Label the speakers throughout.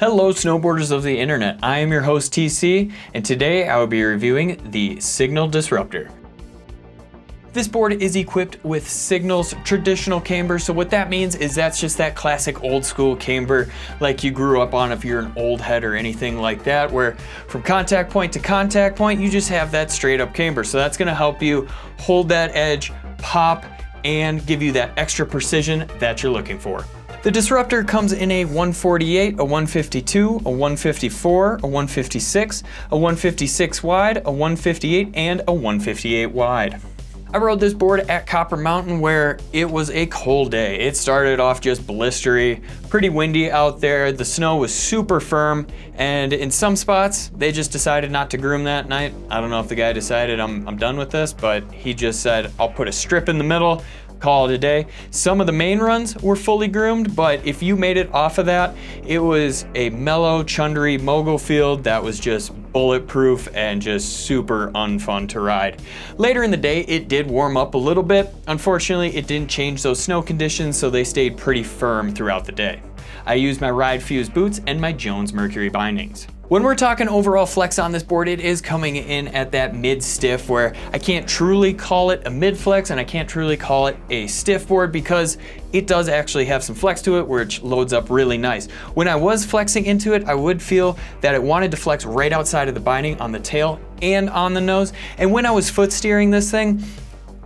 Speaker 1: Hello snowboarders of the internet, I am your host TC, and today I will be reviewing the Signal Disruptor. This board is equipped with Signal's traditional camber, so what that means is that's just that classic old school camber like you grew up on if you're an old head or anything like that, where from contact point to contact point you just have that straight up camber. So that's going to help you hold that edge, pop, and give you that extra precision that you're looking for. The Disruptor comes in a 148, a 152, a 154, a 156, a 156 wide, a 158, and a 158 wide. I rode this board at Copper Mountain where it was a cold day. It started off just blistery, pretty windy out there. The snow was super firm, and in some spots, they just decided not to groom that night. I don't know if the guy decided I'm done with this, but he just said, I'll put a strip in the middle, call it a day. Some of the main runs were fully groomed, but if you made it off of that, it was a mellow, chundery mogul field that was just bulletproof and just super unfun to ride. Later in the day, it did warm up a little bit. Unfortunately, it didn't change those snow conditions, so they stayed pretty firm throughout the day. I used my Ride Fuse boots and my Jones Mercury bindings. When we're talking overall flex on this board, it is coming in at that mid-stiff where I can't truly call it a mid-flex and I can't truly call it a stiff board because it does actually have some flex to it where it loads up really nice. When I was flexing into it, I would feel that it wanted to flex right outside of the binding on the tail and on the nose. And when I was foot steering this thing,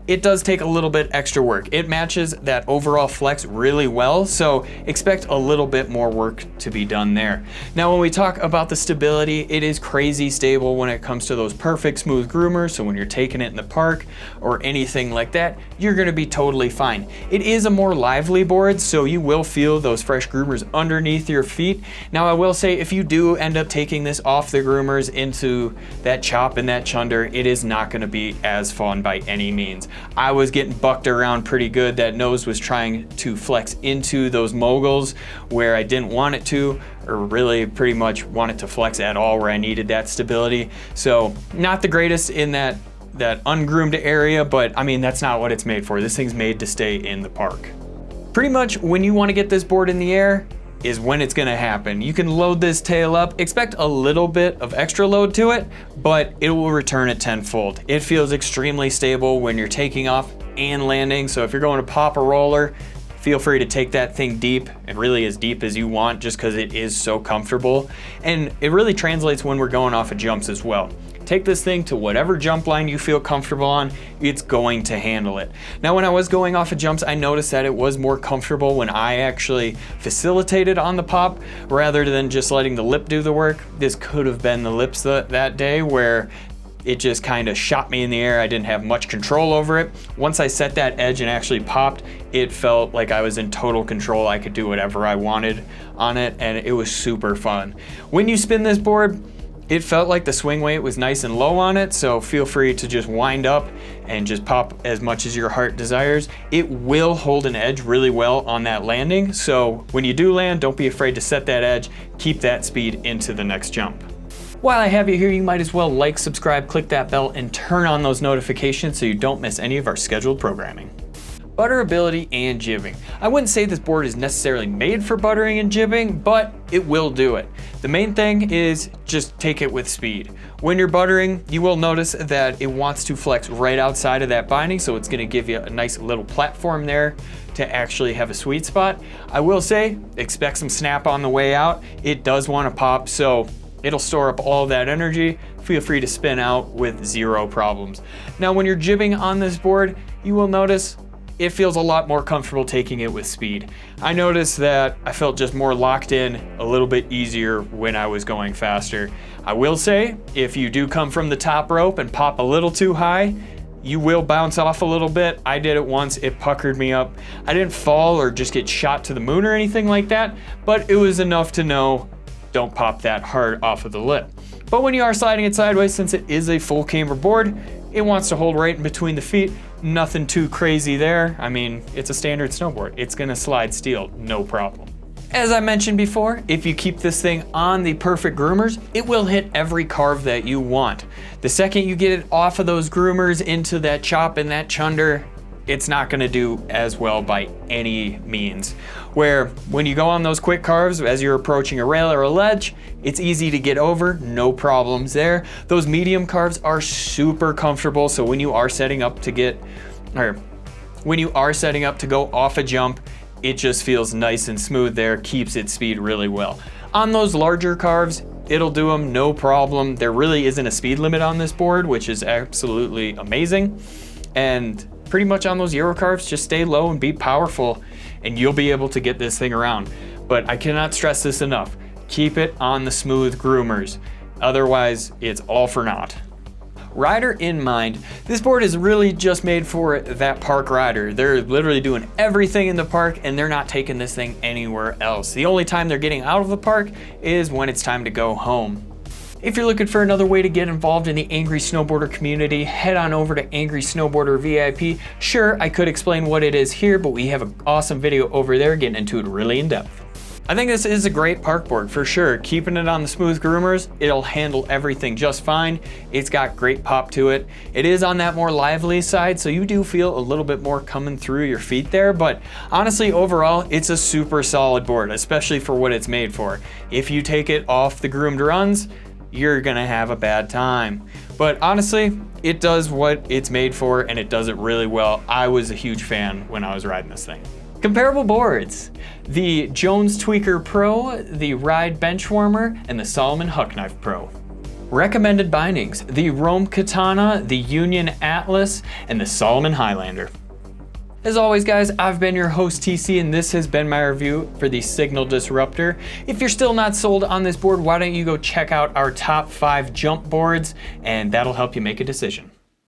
Speaker 1: it does take a little bit extra work. It matches that overall flex really well, so expect a little bit more work to be done there. Now, when we talk about the stability, it is crazy stable when it comes to those perfect smooth groomers, so when you're taking it in the park or anything like that, you're gonna be totally fine. It is a more lively board, so you will feel those fresh groomers underneath your feet. Now, I will say, if you do end up taking this off the groomers into that chop and that chunder, it is not gonna be as fun by any means. I was getting bucked around pretty good. That nose was trying to flex into those moguls where I didn't want it to, or really pretty much want it to flex at all where I needed that stability. So not the greatest in that ungroomed area, but I mean, that's not what it's made for. This thing's made to stay in the park. Pretty much when you want to get this board in the air is when it's gonna happen. You can load this tail up, expect a little bit of extra load to it, but it will return it tenfold. It feels extremely stable when you're taking off and landing, so if you're going to pop a roller, feel free to take that thing deep, and really as deep as you want, just because it is so comfortable. And it really translates when we're going off of jumps as well. Take this thing to whatever jump line you feel comfortable on, it's going to handle it. Now, when I was going off of jumps, I noticed that it was more comfortable when I actually facilitated on the pop rather than just letting the lip do the work. This could have been the lips that day where it just kind of shot me in the air. I didn't have much control over it. Once I set that edge and actually popped, it felt like I was in total control. I could do whatever I wanted on it, and it was super fun. When you spin this board, it felt like the swing weight was nice and low on it, so feel free to just wind up and just pop as much as your heart desires. It will hold an edge really well on that landing, so when you do land, don't be afraid to set that edge, keep that speed into the next jump. While I have you here, you might as well like, subscribe, click that bell, and turn on those notifications so you don't miss any of our scheduled programming. Butterability and jibbing. I wouldn't say this board is necessarily made for buttering and jibbing, but it will do it. The main thing is just take it with speed. When you're buttering, you will notice that it wants to flex right outside of that binding, so it's gonna give you a nice little platform there to actually have a sweet spot. I will say, expect some snap on the way out. It does wanna pop, so it'll store up all that energy. Feel free to spin out with zero problems. Now, when you're jibbing on this board, you will notice it feels a lot more comfortable taking it with speed. I noticed that I felt just more locked in, a little bit easier when I was going faster. I will say, if you do come from the top rope and pop a little too high, you will bounce off a little bit. I did it once, it puckered me up. I didn't fall or just get shot to the moon or anything like that, but it was enough to know, don't pop that hard off of the lip. But when you are sliding it sideways, since it is a full camber board, it wants to hold right in between the feet. Nothing too crazy there. I mean, it's a standard snowboard. It's gonna slide steel, no problem. As I mentioned before, if you keep this thing on the perfect groomers, it will hit every carve that you want. The second you get it off of those groomers into that chop and that chunder, it's not gonna do as well by any means. Where when you go on those quick carves, as you're approaching a rail or a ledge, it's easy to get over, no problems there. Those medium carves are super comfortable, so when you are setting up to go off a jump, it just feels nice and smooth there, keeps its speed really well. On those larger carves, it'll do them no problem. There really isn't a speed limit on this board, which is absolutely amazing. And pretty much on those Euro carves, just stay low and be powerful, and you'll be able to get this thing around. But I cannot stress this enough. Keep it on the smooth groomers. Otherwise, it's all for naught. Rider in mind, this board is really just made for that park rider. They're literally doing everything in the park and they're not taking this thing anywhere else. The only time they're getting out of the park is when it's time to go home. If you're looking for another way to get involved in the Angry Snowboarder community, head on over to Angry Snowboarder VIP. Sure, I could explain what it is here, but we have an awesome video over there getting into it really in depth. I think this is a great park board for sure. Keeping it on the smooth groomers, it'll handle everything just fine. It's got great pop to it. It is on that more lively side, so you do feel a little bit more coming through your feet there, but honestly, overall, it's a super solid board, especially for what it's made for. If you take it off the groomed runs, you're gonna have a bad time. But honestly, it does what it's made for and it does it really well. I was a huge fan when I was riding this thing. Comparable boards: the Jones Tweaker Pro, the Ride Benchwarmer, and the Salomon Huck Knife Pro. Recommended bindings: the Rome Katana, the Union Atlas, and the Salomon Highlander. As always guys, I've been your host TC and this has been my review for the Signal Disruptor. If you're still not sold on this board, why don't you go check out our top 5 jump boards and that'll help you make a decision.